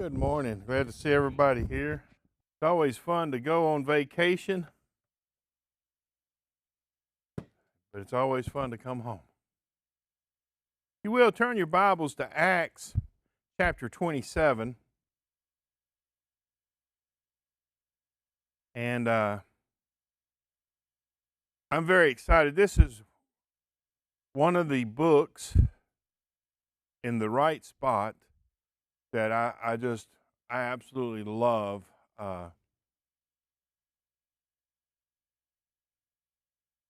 Good morning. Glad to see everybody here. It's always fun to go on vacation, but it's always fun to come home. If you will, turn your Bibles to Acts chapter 27. And I'm very excited. This is one of the books in the right spot that I absolutely love.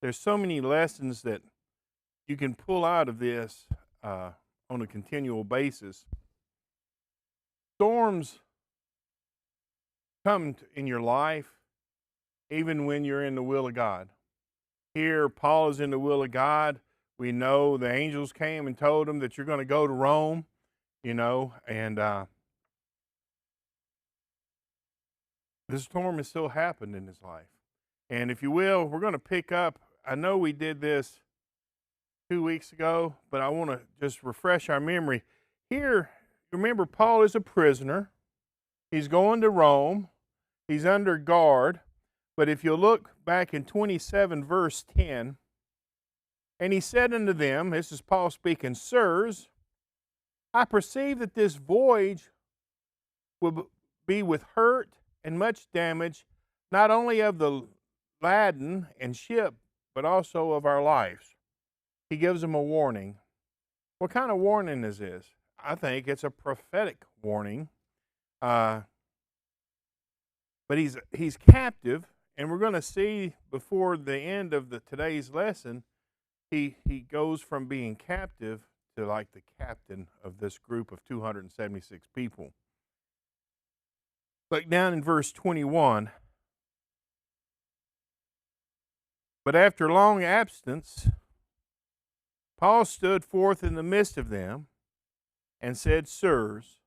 There's so many lessons that you can pull out of this on a continual basis. Storms come in your life even when you're in the will of God. Here, Paul is in the will of God. We know the angels came and told him that you're going to go to Rome, and this storm has still happened in his life. And if you will, we're going to pick up. I know we did this 2 weeks ago, but I want to just refresh our memory. Here, remember, Paul is a prisoner. He's going to Rome. He's under guard. But if you look back in 27 verse 10, and he said unto them, this is Paul speaking, Sirs, I perceive that this voyage will be with hurt and much damage, not only of the laden and ship, but also of our lives. He gives them a warning. What kind of warning is this? I think it's a prophetic warning. But he's captive, and we're going to see before the end of today's lesson, he goes from being captive to like the captain of this group of 276 people. Look down in verse 21. But after long absence, Paul stood forth in the midst of them and said, Sirs,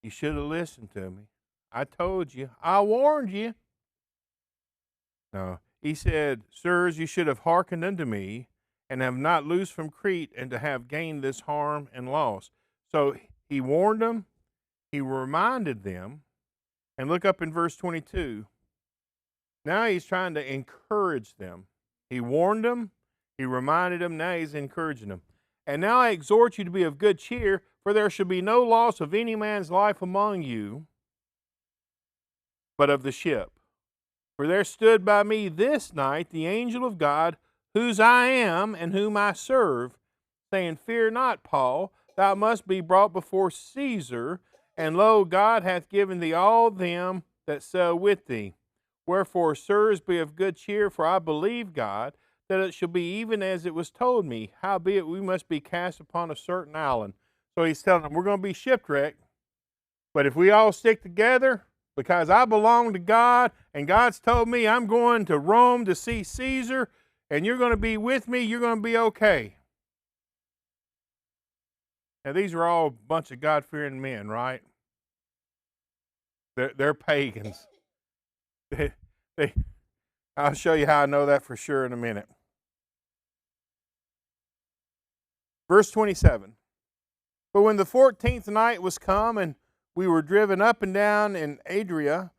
you should have listened to me. I told you. I warned you. No, he said, Sirs, you should have hearkened unto me and have not loosed from Crete and to have gained this harm and loss. So he warned them. He reminded them. And look up in verse 22. Now he's trying to encourage them. He warned them. He reminded them. Now he's encouraging them. And now I exhort you to be of good cheer, for there shall be no loss of any man's life among you, but of the ship. For there stood by me this night the angel of God, whose I am and whom I serve, saying, Fear not, Paul, thou must be brought before Caesar, and lo, God hath given thee all them that sail with thee. Wherefore, sirs, be of good cheer, for I believe God, that it shall be even as it was told me. Howbeit we must be cast upon a certain island. So he's telling them, we're going to be shipwrecked, but if we all stick together, because I belong to God, and God's told me I'm going to Rome to see Caesar, and you're going to be with me, you're going to be okay. Now, these are all a bunch of God-fearing men, right? They're pagans. I'll show you how I know that for sure in a minute. Verse 27. But when the 14th night was come, and we were driven up and down in Adria,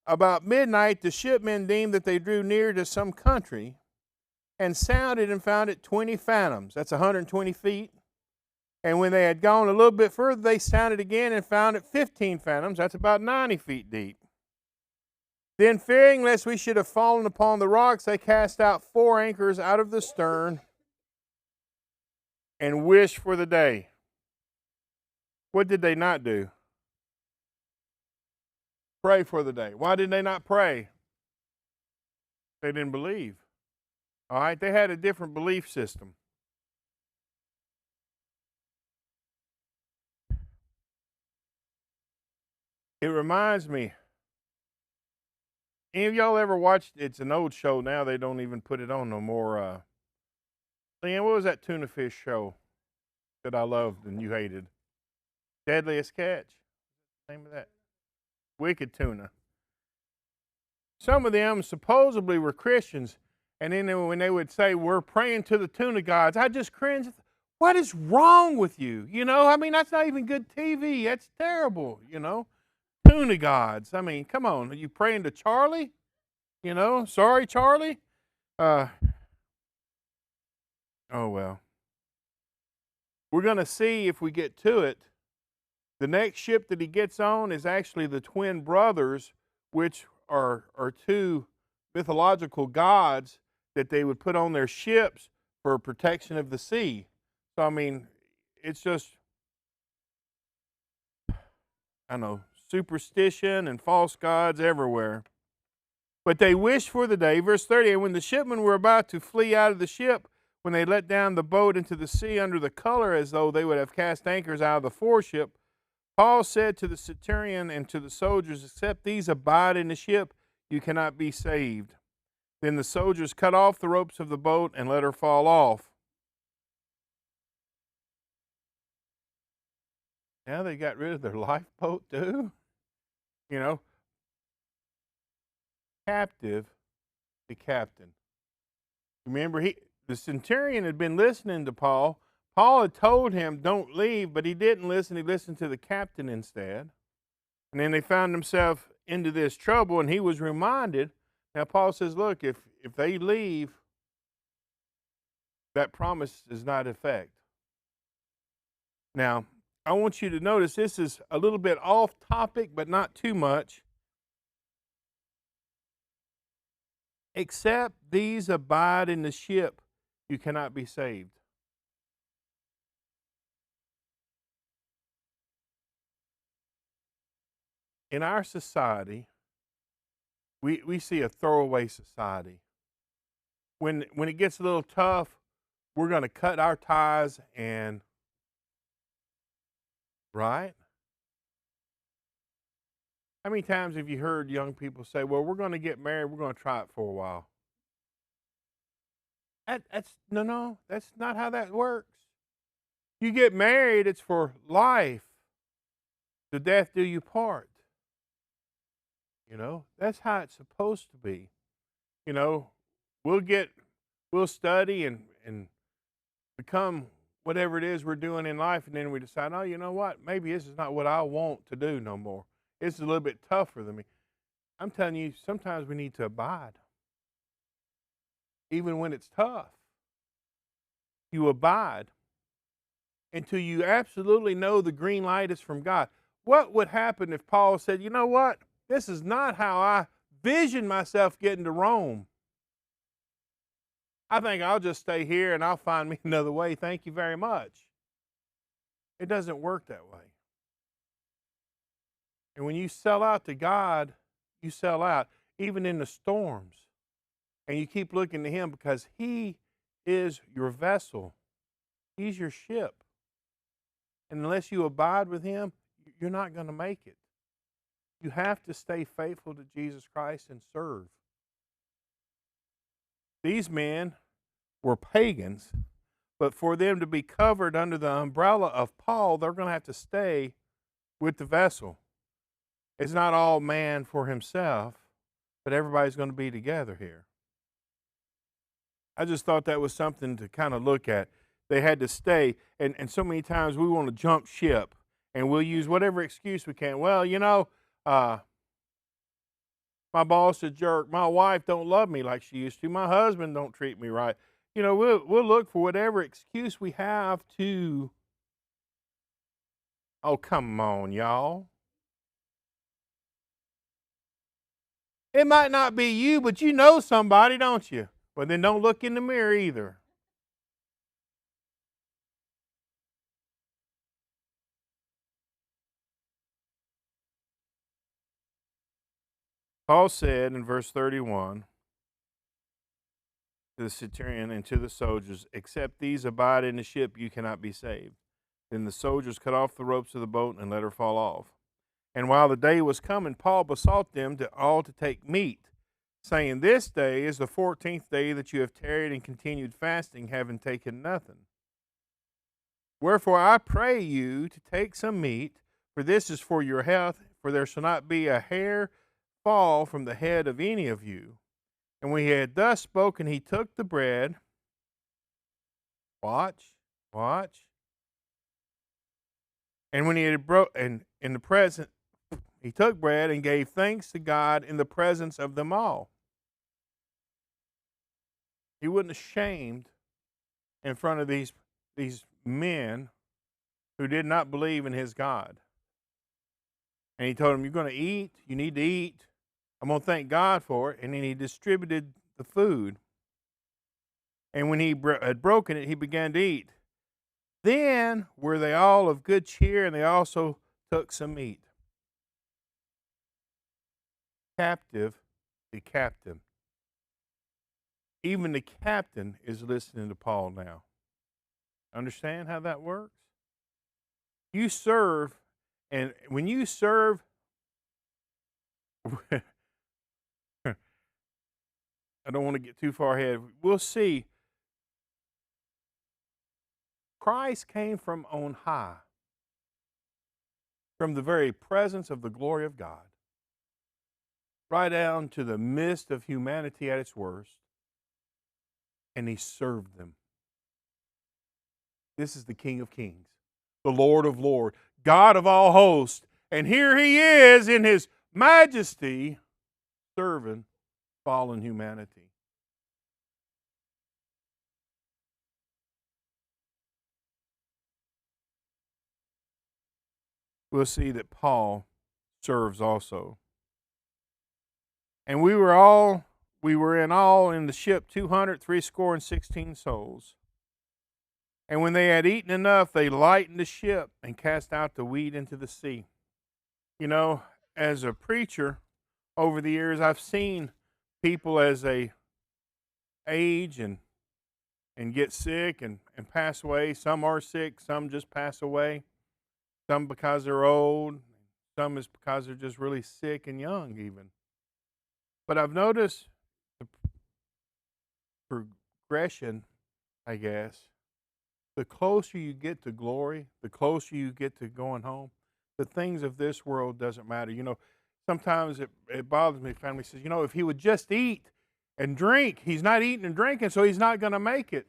about midnight the shipmen deemed that they drew near to some country, and sounded and found it 20 fathoms. That's 120 feet. And when they had gone a little bit further, they sounded again and found it 15 fathoms. That's about 90 feet deep. Then, fearing lest we should have fallen upon the rocks, they cast out 4 anchors out of the stern and wished for the day. What did they not do? Pray for the day. Why did they not pray? They didn't believe. All right, they had a different belief system. It reminds me, any of y'all ever watched, it's an old show now, they don't even put it on no more. Leanne, what was that tuna fish show that I loved and you hated? Deadliest Catch? Name of that? Wicked Tuna. Some of them supposedly were Christians, and then when they would say, we're praying to the tuna gods, I just cringed. What is wrong with you? You know, I mean, that's not even good TV. That's terrible, you know. Tuna gods. I mean, come on. Are you praying to Charlie? You know, sorry, Charlie. Uh, oh, well. We're going to see if we get to it. The next ship that he gets on is actually the twin brothers, which are two mythological gods that they would put on their ships for protection of the sea. So, I mean, it's just, I don't know, superstition and false gods everywhere. But they wished for the day, verse 30, and when the shipmen were about to flee out of the ship, when they let down the boat into the sea under the color as though they would have cast anchors out of the foreship, Paul said to the centurion and to the soldiers, except these abide in the ship, you cannot be saved. Then the soldiers cut off the ropes of the boat and let her fall off. Now they got rid of their lifeboat too. You know, captive, the captain. Remember, the centurion had been listening to Paul. Paul had told him, don't leave, but he didn't listen. He listened to the captain instead. And then they found themselves into this trouble, and he was reminded. Now, Paul says, look, if they leave, that promise is not in effect. Now, I want you to notice this is a little bit off topic, but not too much. Except these abide in the ship, you cannot be saved. In our society, we see a throwaway society. When it gets a little tough, we're going to cut our ties and, right? How many times have you heard young people say, well, we're going to get married, we're going to try it for a while? No, that's not how that works. You get married, it's for life. To death do you part. You know, that's how it's supposed to be. You know, we'll study and become whatever it is we're doing in life, and then we decide, oh, you know what? Maybe this is not what I want to do no more. It's a little bit tougher than me. I'm telling you, sometimes we need to abide. Even when it's tough, you abide until you absolutely know the green light is from God. What would happen if Paul said, you know what? This is not how I vision myself getting to Rome. I think I'll just stay here and I'll find me another way. Thank you very much. It doesn't work that way. And when you sell out to God, you sell out, even in the storms. And you keep looking to Him because He is your vessel. He's your ship. And unless you abide with Him, you're not going to make it. You have to stay faithful to Jesus Christ and serve. These men were pagans, but for them to be covered under the umbrella of Paul, they're going to have to stay with the vessel. It's not all man for himself, but everybody's going to be together here. I just thought that was something to kind of look at. They had to stay, and so many times we want to jump ship, and we'll use whatever excuse we can. Well, you know, my boss is a jerk. My wife don't love me like she used to. My husband don't treat me right. You know, we'll look for whatever excuse we have to. Oh, come on, y'all. It might not be you, but you know somebody, don't you? Well, then don't look in the mirror either. Paul said in verse 31 to the centurion and to the soldiers, except these abide in the ship, you cannot be saved. Then the soldiers cut off the ropes of the boat and let her fall off. And while the day was coming, Paul besought them all to take meat, saying, this day is the 14th day that you have tarried and continued fasting, having taken nothing. Wherefore I pray you to take some meat, for this is for your health, for there shall not be a hair fall from the head of any of you. And when he had thus spoken, he took the bread. Watch. Watch. And when he had broke, and in the present, he took bread and gave thanks to God in the presence of them all. He wasn't ashamed in front of these men who did not believe in his God. And he told them, you're going to eat, you need to eat. I'm going to thank God for it. And then he distributed the food. And when he had broken it, he began to eat. Then were they all of good cheer, and they also took some meat. Captive, the captain. Even the captain is listening to Paul now. Understand how that works? You serve, and when you serve, I don't want to get too far ahead. We'll see. Christ came from on high, from the very presence of the glory of God, right down to the midst of humanity at its worst, and he served them. This is the King of Kings, the Lord of Lords, God of all hosts, and here he is in his majesty serving fallen humanity. We'll see that Paul serves also. And we were in all in the ship 216 souls. And when they had eaten enough, they lightened the ship and cast out the wheat into the sea. You know, as a preacher over the years, I've seen people as they age and get sick and pass away. Some are sick, some just pass away. Some because they're old, some is because they're just really sick and young even. But I've noticed the progression, I guess. The closer you get to glory, the closer you get to going home, the things of this world doesn't matter. You know, sometimes it bothers me. Family says, you know, if he would just eat and drink, he's not eating and drinking, so he's not going to make it.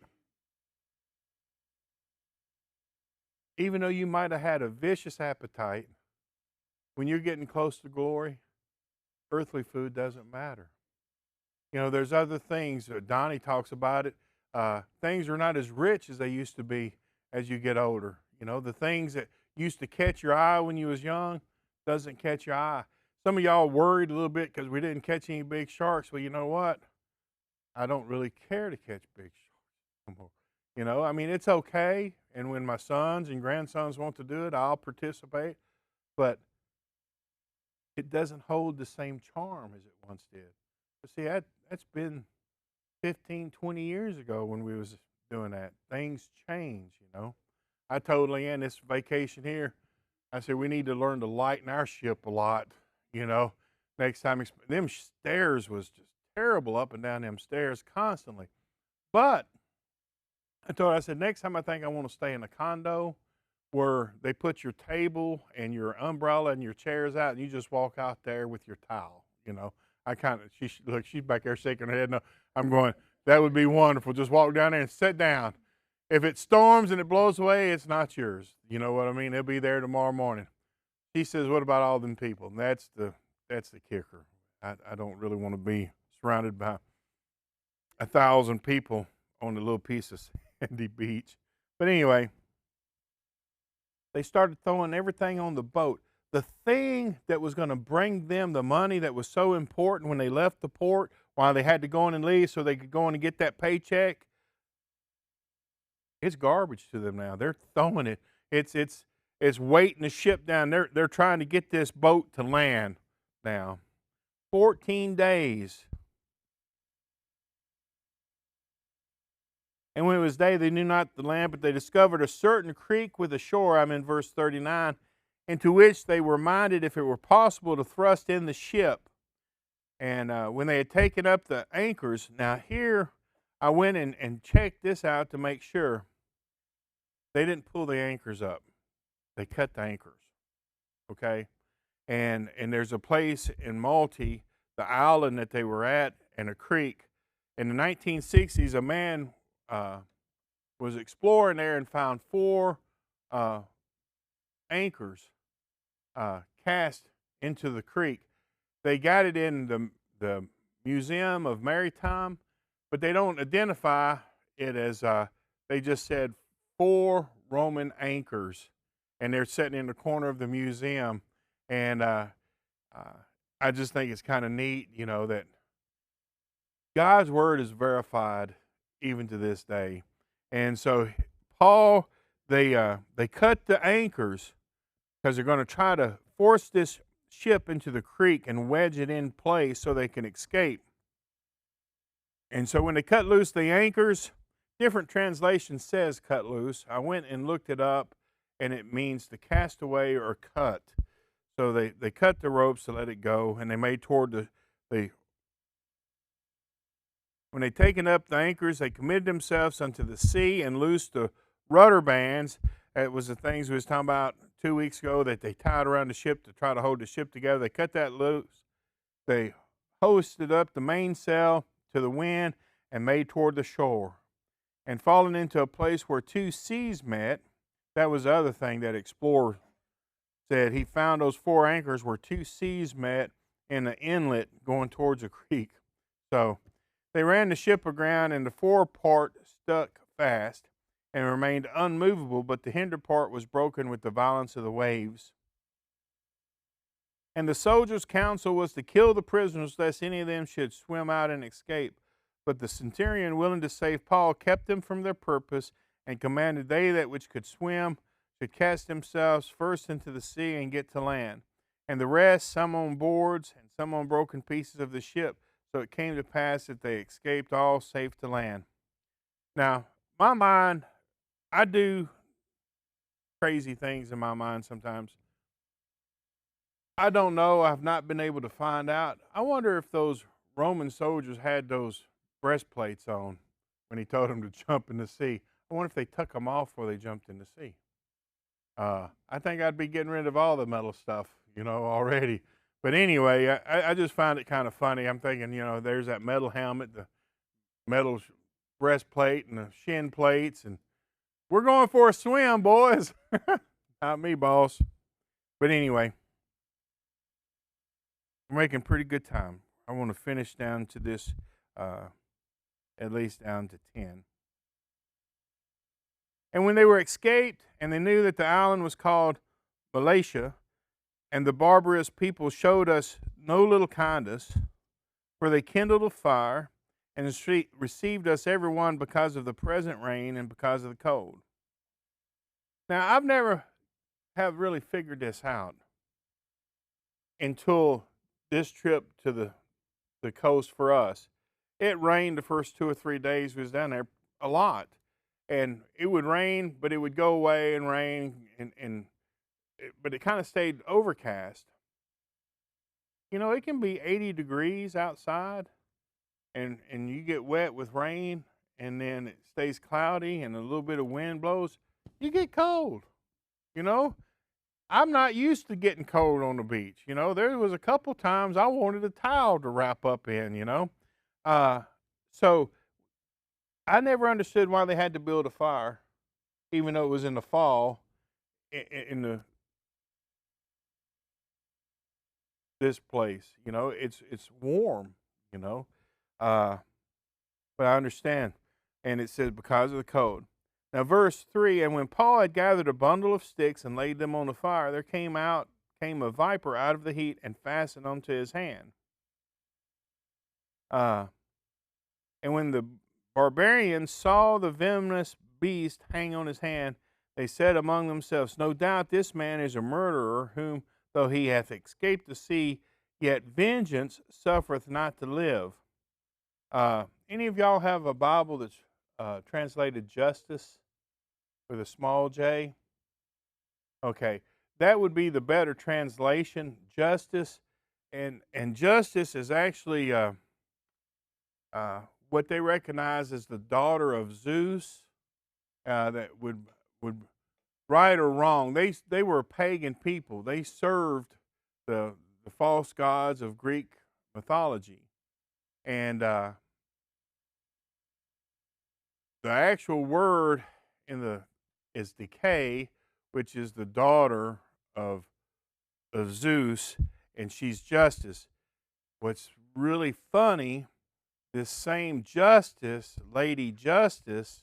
Even though you might have had a vicious appetite, when you're getting close to glory, earthly food doesn't matter. You know, there's other things. Donnie talks about it. Things are not as rich as they used to be as you get older. You know, the things that used to catch your eye when you was young doesn't catch your eye. Some of y'all worried a little bit because we didn't catch any big sharks. Well, you know what? I don't really care to catch big sharks anymore. You know, I mean, it's okay. And when my sons and grandsons want to do it, I'll participate. But it doesn't hold the same charm as it once did. But see, that's been 15, 20 years ago when we was doing that. Things change, you know. I told Leanne this vacation here, I said, we need to learn to lighten our ship a lot, you know. Next time, them stairs was just terrible up and down them stairs constantly. But I told her, I said, next time I think I want to stay in a condo where they put your table and your umbrella and your chairs out and you just walk out there with your towel, you know. I kind of, she's back there shaking her head. No, I'm going, that would be wonderful. Just walk down there and sit down. If it storms and it blows away, it's not yours. You know what I mean? It'll be there tomorrow morning. She says, what about all them people? And that's the kicker. I don't really want to be surrounded by 1,000 people on a little piece of sandy beach. But anyway, they started throwing everything on the boat. The thing that was going to bring them the money that was so important when they left the port, while they had to go in and leave so they could go in and get that paycheck, it's garbage to them now. They're throwing it. It's weighting the ship down. They're trying to get this boat to land now. 14 days. And when it was day, they knew not the land, but they discovered a certain creek with a shore. I'm in verse 39. Into which they were minded, if it were possible, to thrust in the ship. And when they had taken up the anchors, now here I went and checked this out to make sure. They didn't pull the anchors up. They cut the anchors, okay? And there's a place in Malta, the island that they were at, and a creek. In the 1960s, a man was exploring there and found 4 uh, anchors cast into the creek. They got it in the Museum of Maritime, but they don't identify it as, they just said 4 Roman anchors, and they're sitting in the corner of the museum. And I just think it's kind of neat, that God's word is verified even to this day. And so Paul, they cut the anchors because they're going to try to force this ship into the creek and wedge it in place so they can escape. And so when they cut loose the anchors, different translations says cut loose. I went and looked it up, and it means to cast away or cut. So they cut the ropes to let it go, and they made toward the when they taken up the anchors, they committed themselves unto the sea and loosed the rudder bands. It was the things we was talking about 2 weeks ago that they tied around the ship to try to hold the ship together. They cut that loose. They hoisted up the mainsail to the wind and made toward the shore. And falling into a place where 2 seas met, that was the other thing that explorer said. He found those 4 anchors where 2 seas met in the inlet going towards the creek. So they ran the ship aground, and the forepart stuck fast and remained unmovable, but the hinder part was broken with the violence of the waves. And the soldiers' counsel was to kill the prisoners, lest any of them should swim out and escape. But the centurion, willing to save Paul, kept them from their purpose, and commanded they that which could swim should cast themselves first into the sea and get to land, and the rest, some on boards and some on broken pieces of the ship. So it came to pass that they escaped all safe to land. Now, my mind, I do crazy things in my mind sometimes. I don't know. I've not been able to find out. I wonder if those Roman soldiers had those breastplates on when he told them to jump in the sea. I wonder if they took them off before they jumped in the sea. I think I'd be getting rid of all the metal stuff, already. But anyway, I just find it kind of funny. I'm thinking, there's that metal helmet, the metal breastplate, and the shin plates, and we're going for a swim, boys. Not me, boss. But anyway, we're making pretty good time. I want to finish down to this, at least down to 10. And when they were escaped, and they knew that the island was called Malaysia, and the barbarous people showed us no little kindness, for they kindled a fire and received us every one because of the present rain and because of the cold. Now, I've never have really figured this out until this trip to the coast for us. It rained the first 2 or 3 days we was down there a lot. And it would rain, but it would go away and rain, but it kind of stayed overcast. It can be 80 degrees outside, and you get wet with rain, and then it stays cloudy, and a little bit of wind blows. You get cold. I'm not used to getting cold on the beach. There was a couple times I wanted a towel to wrap up in. So I never understood why they had to build a fire, even though it was in the fall, in this place. It's warm. But I understand, and it says because of the cold. Now, verse 3: and when Paul had gathered a bundle of sticks and laid them on the fire, there came a viper out of the heat and fastened onto his hand. And when the barbarians saw the venomous beast hang on his hand, they said among themselves, no doubt this man is a murderer, whom, though he hath escaped the sea, yet vengeance suffereth not to live. Any of y'all have a Bible that's translated justice with a small j? Okay, that would be the better translation, justice. And justice is actually what they recognize as the daughter of Zeus, that would right or wrong. They were a pagan people. They served the false gods of Greek mythology, and the actual word is Decay, which is the daughter of Zeus, and she's Justice. What's really funny, this same Justice, Lady Justice,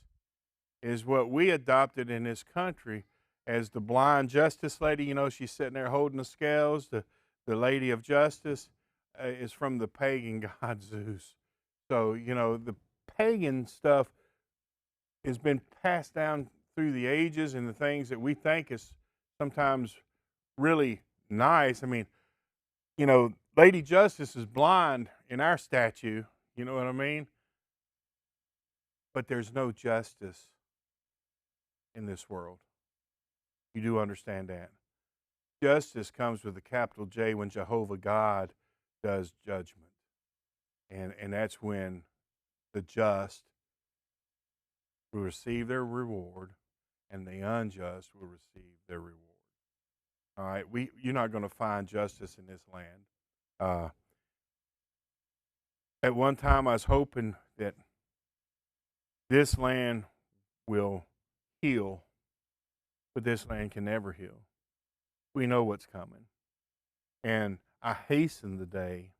is what we adopted in this country as the blind Justice Lady. You know, she's sitting there holding the scales. The Lady of Justice is from the pagan god Zeus. So, you know, the pagan stuff has been passed down through the ages, and the things that we think is sometimes really nice. I mean, you know, Lady Justice is blind in our statue, you know what I mean? But there's no justice in this world. You do understand that. Justice comes with a capital J when Jehovah God does judgment. And that's when the just will receive their reward and the unjust will receive their reward. All right, you're not going to find justice in this land. At one time, I was hoping that this land will heal, but this land can never heal. We know what's coming. And I hasten the day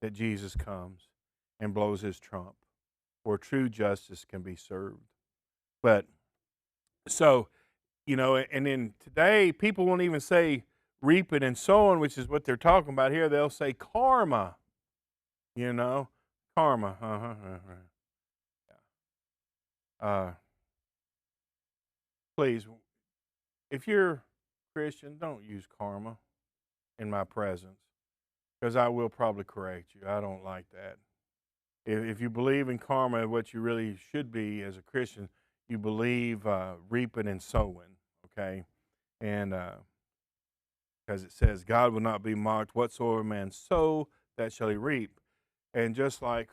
that Jesus comes and blows his trump, where true justice can be served. But so, you know, and then today people won't even say reaping and sowing, which is what they're talking about here. They'll say karma, you know, karma. Please, if you're Christian, don't use karma in my presence, because I will probably correct you. I don't like that. If you believe in karma, what you really should be as a Christian, you believe reaping and sowing, okay? And because it says, God will not be mocked, whatsoever man sow, that shall he reap. And just like,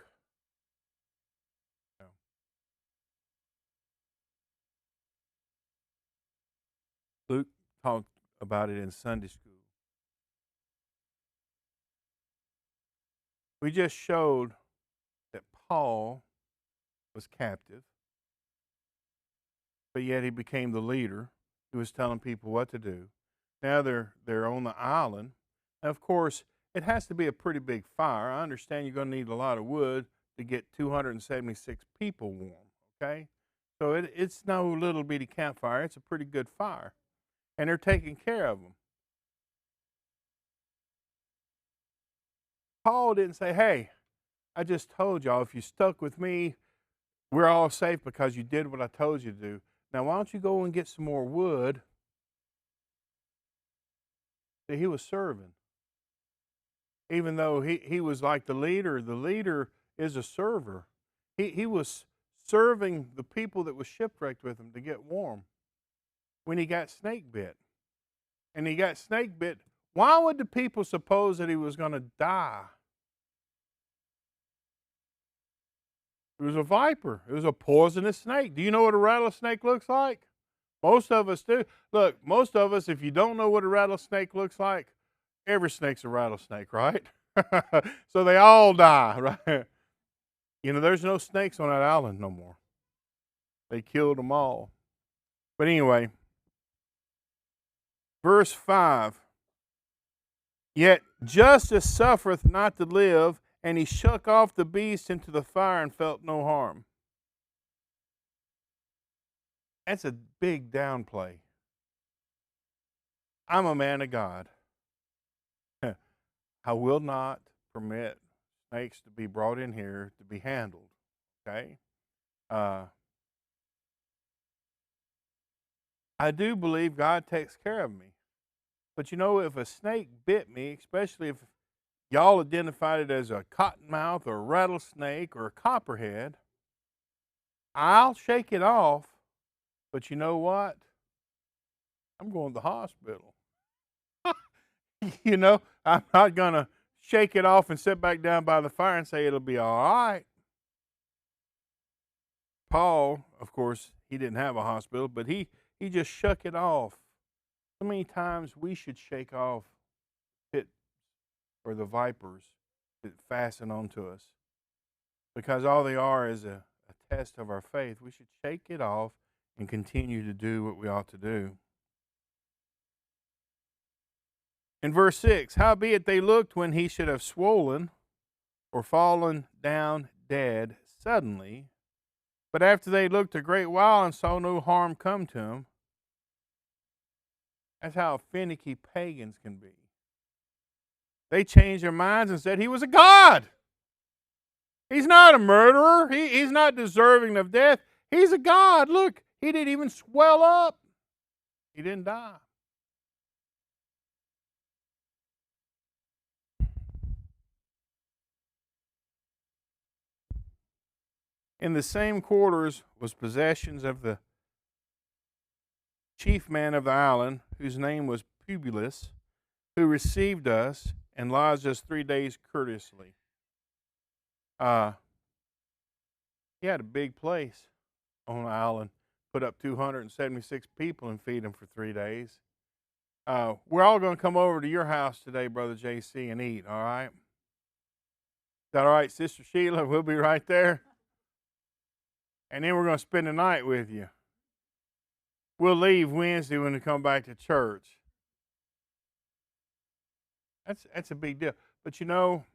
you know, Luke talked about it in Sunday school, we just showed that Paul was captive, but yet he became the leader. He was telling people what to do. Now they're on the island. And of course, it has to be a pretty big fire. I understand you're going to need a lot of wood to get 276 people warm, okay? So it's no little bitty campfire. It's a pretty good fire. And they're taking care of them. Paul didn't say, hey, I just told y'all, if you stuck with me, we're all safe because you did what I told you to do. Now, why don't you go and get some more wood? See, he was serving. Even though he was like the leader is a server. He was serving the people that was shipwrecked with him to get warm when he got snake bit. And he got snake bit. Why would the people suppose that he was going to die? It was a viper. It was a poisonous snake. Do you know what a rattlesnake looks like? Most of us do. Look, most of us, if you don't know what a rattlesnake looks like, every snake's a rattlesnake, right? So they all die, right? You know, there's no snakes on that island no more. They killed them all. But anyway, verse 5. Yet justice suffereth not to live, and he shook off the beast into the fire and felt no harm. That's a big downplay. I'm a man of God. I will not permit snakes to be brought in here to be handled. Okay? I do believe God takes care of me. But you know, if a snake bit me, especially if y'all identified it as a cottonmouth or a rattlesnake or a copperhead, I'll shake it off. But you know what? I'm going to the hospital. You know, I'm not going to shake it off and sit back down by the fire and say it'll be all right. Paul, of course, he didn't have a hospital, but he just shook it off. So many times we should shake off it or the vipers that fasten onto us, because all they are is a test of our faith. We should shake it off and continue to do what we ought to do. In verse 6, howbeit they looked when he should have swollen or fallen down dead suddenly, but after they looked a great while and saw no harm come to him. That's how finicky pagans can be. They changed their minds and said he was a god. He's not a murderer. He's not deserving of death. He's a god. Look, he didn't even swell up. He didn't die. In the same quarters was possessions of the chief man of the island, whose name was Publius, who received us and lodged us 3 days courteously. He had a big place on the island, put up 276 people and feed them for 3 days. We're all going to come over to your house today, Brother JC, and eat, all right? Is that all right, Sister Sheila? We'll be right there. And then we're going to spend the night with you. We'll leave Wednesday when we come back to church. That's a big deal. But you know,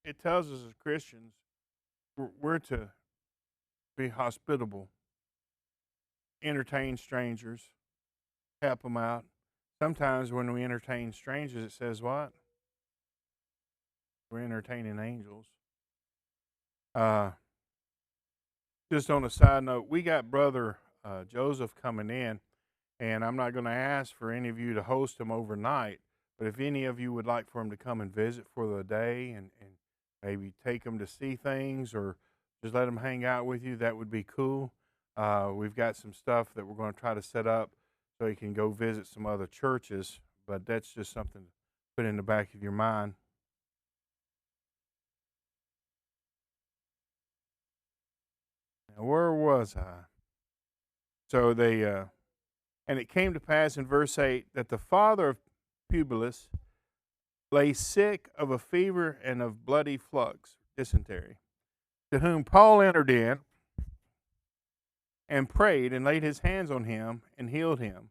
it tells us as Christians, we're to be hospitable, entertain strangers, help them out. Sometimes when we entertain strangers, it says what? We're entertaining angels. Just on a side note, we got Brother Joseph coming in, and I'm not going to ask for any of you to host him overnight, but if any of you would like for him to come and visit for the day and maybe take him to see things or just let him hang out with you, that would be cool. We've got some stuff that we're going to try to set up so he can go visit some other churches, but that's just something to put in the back of your mind. Now, where was I? So they, and it came to pass in verse 8 that the father of Publius lay sick of a fever and of bloody flux, dysentery, to whom Paul entered in and prayed and laid his hands on him and healed him.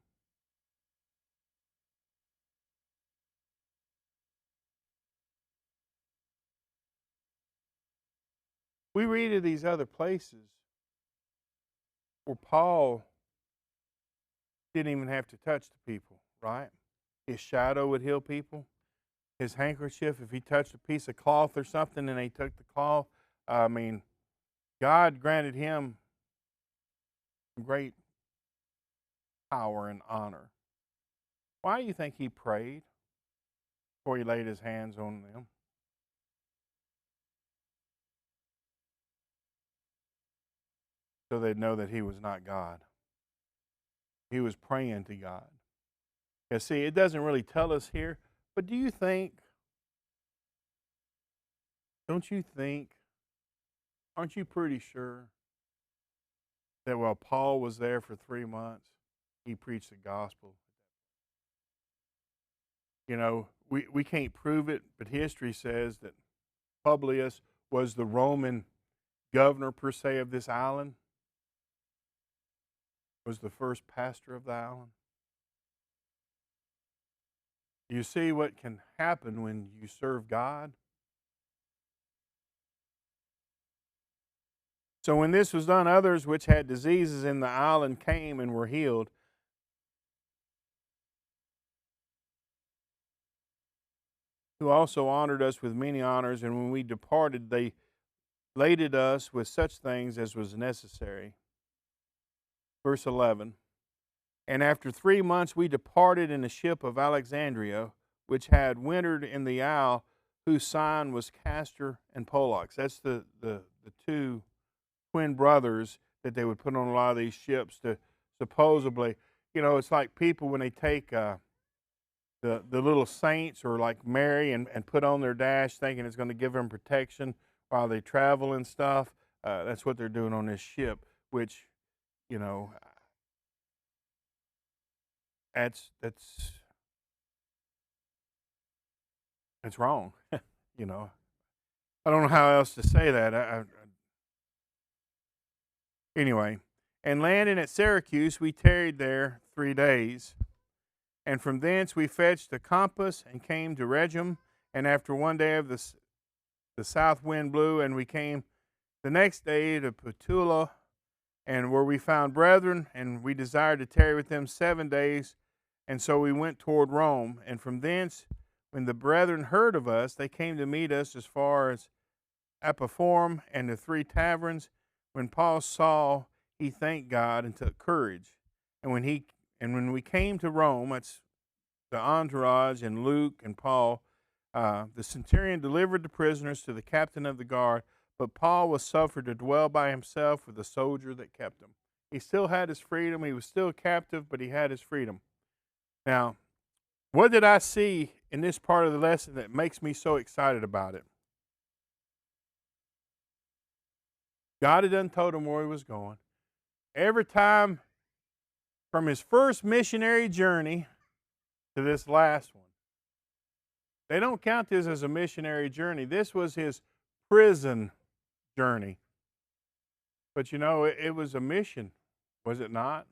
We read of these other places where Paul didn't even have to touch the people, right? His shadow would heal people. His handkerchief, if he touched a piece of cloth or something and they took the cloth, I mean, God granted him great power and honor. Why do you think he prayed before he laid his hands on them? So they'd know that he was not God. He was praying to God. Yeah, see, it doesn't really tell us here, but don't you think, aren't you pretty sure that while Paul was there for 3 months, he preached the gospel? You know, we can't prove it, but history says that Publius was the Roman governor, per se, of this island, was the first pastor of the island. You see what can happen when you serve God? So when this was done, others which had diseases in the island came and were healed. Who also honored us with many honors, and when we departed, they laded us with such things as was necessary. Verse 11. And after 3 months we departed in a ship of Alexandria, which had wintered in the isle, whose sign was Castor and Pollux. That's the two twin brothers that they would put on a lot of these ships to supposedly, you know, it's like people when they take the little saints or like Mary and put on their dash thinking it's going to give them protection while they travel and stuff. That's what they're doing on this ship, which, you know, that's wrong. You know, I don't know how else to say that. Anyway, And landing at Syracuse, we tarried there 3 days. And from thence we fetched a compass and came to Regum. And after one day of the south wind blew, and we came the next day to Putula, and where we found brethren, and we desired to tarry with them 7 days. And so we went toward Rome. And from thence, when the brethren heard of us, they came to meet us as far as Apophorum and the 3 taverns. When Paul saw, he thanked God and took courage. And when we came to Rome, that's the entourage and Luke and Paul, the centurion delivered the prisoners to the captain of the guard, but Paul was suffered to dwell by himself with the soldier that kept him. He still had his freedom. He was still captive, but he had his freedom. Now, what did I see in this part of the lesson that makes me so excited about it? God had done told him where he was going. Every time from his first missionary journey to this last one, they don't count this as a missionary journey. This was his prison journey. But you know, it was a mission, was it not?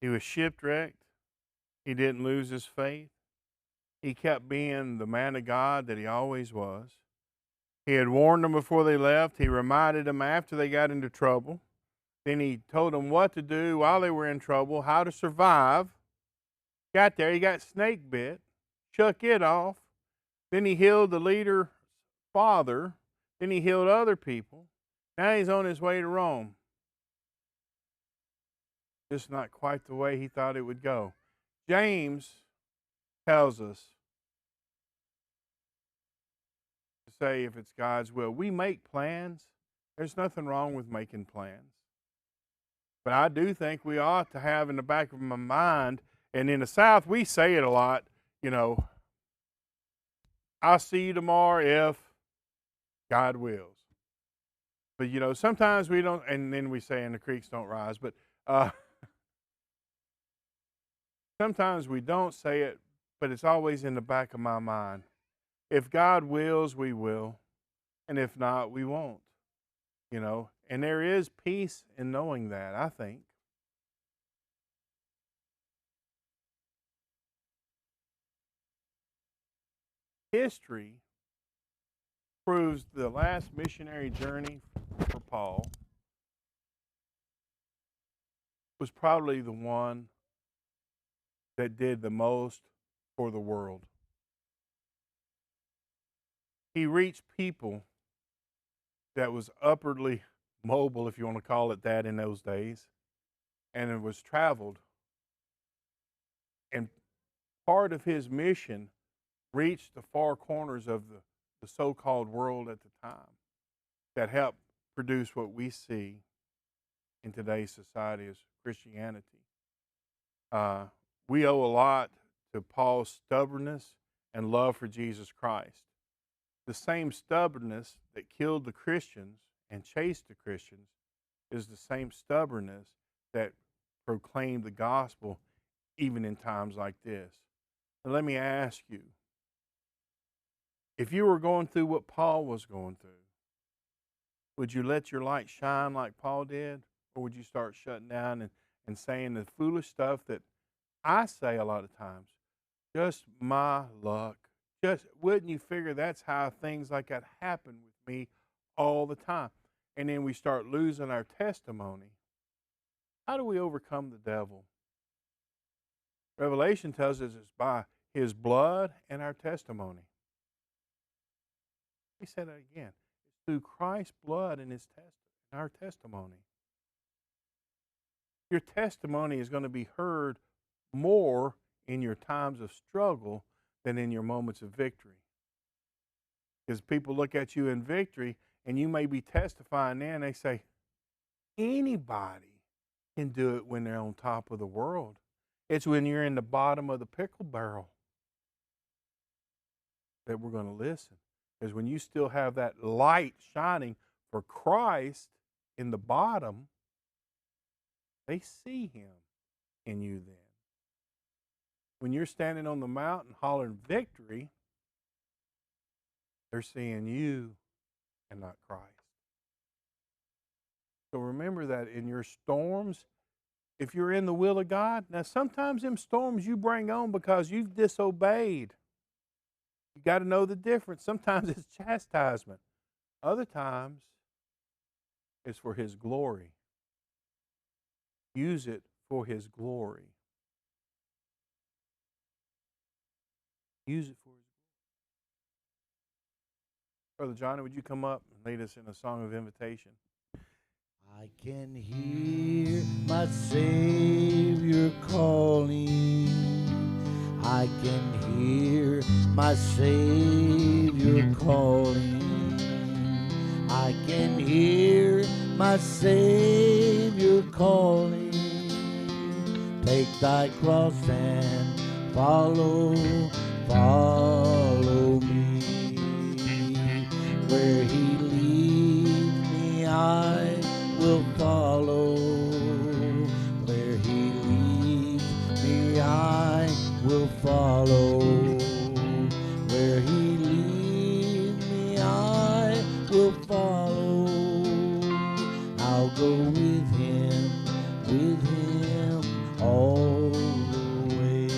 He was shipwrecked. He didn't lose his faith. He kept being the man of God that he always was. He had warned them before they left. He reminded them after they got into trouble. Then he told them what to do while they were in trouble, how to survive. Got there, he got snake bit, shook it off. Then he healed the leader's father. Then he healed other people. Now he's on his way to Rome. Just not quite the way he thought it would go. James tells us to say if it's God's will. We make plans. There's nothing wrong with making plans. But I do think we ought to have in the back of my mind, and in the South we say it a lot, you know, I'll see you tomorrow if God wills. But you know, sometimes we don't, and then we say, and the creeks don't rise, but sometimes we don't say it, but it's always in the back of my mind. If God wills, we will, and if not, we won't. You know, and there is peace in knowing that, I think. History proves the last missionary journey for Paul was probably the one that did the most for the world. He reached people that was upwardly mobile, if you want to call it that, in those days, and it was traveled. And part of his mission reached the far corners of the so-called world at the time that helped produce what we see in today's society as Christianity. We owe a lot to Paul's stubbornness and love for Jesus Christ. The same stubbornness that killed the Christians and chased the Christians is the same stubbornness that proclaimed the gospel even in times like this. Now, let me ask you, if you were going through what Paul was going through, would you let your light shine like Paul did? Or would you start shutting down and saying the foolish stuff that I say a lot of times? Just my luck. Just wouldn't you figure that's how things like that happen with me all the time? And then we start losing our testimony. How do we overcome the devil? Revelation tells us it's by his blood and our testimony. He said that again. It's through Christ's blood and our testimony. Your testimony is going to be heard more in your times of struggle than in your moments of victory. Because people look at you in victory, and you may be testifying there, and they say, anybody can do it when they're on top of the world. It's when you're in the bottom of the pickle barrel that we're going to listen. Because when you still have that light shining for Christ in the bottom, they see him in you then. When you're standing on the mountain hollering victory, they're seeing you and not Christ. So remember that in your storms, if you're in the will of God, now sometimes them storms you bring on because you've disobeyed. You got to know the difference. Sometimes it's chastisement. Other times it's for His glory. Use it for His glory. Use it for His glory. Brother Johnny, would you come up and lead us in a song of invitation? I can hear my Savior calling. I can hear my Savior calling. I can hear my Savior calling. Take thy cross and follow me. Where He leads me, I will follow. Where He leads me, I will follow. Where He leads me, I will follow. I'll go with Him all the way.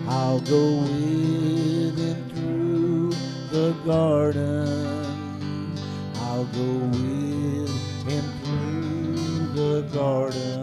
I'll go with Him through the garden. I'll go with Him through the garden.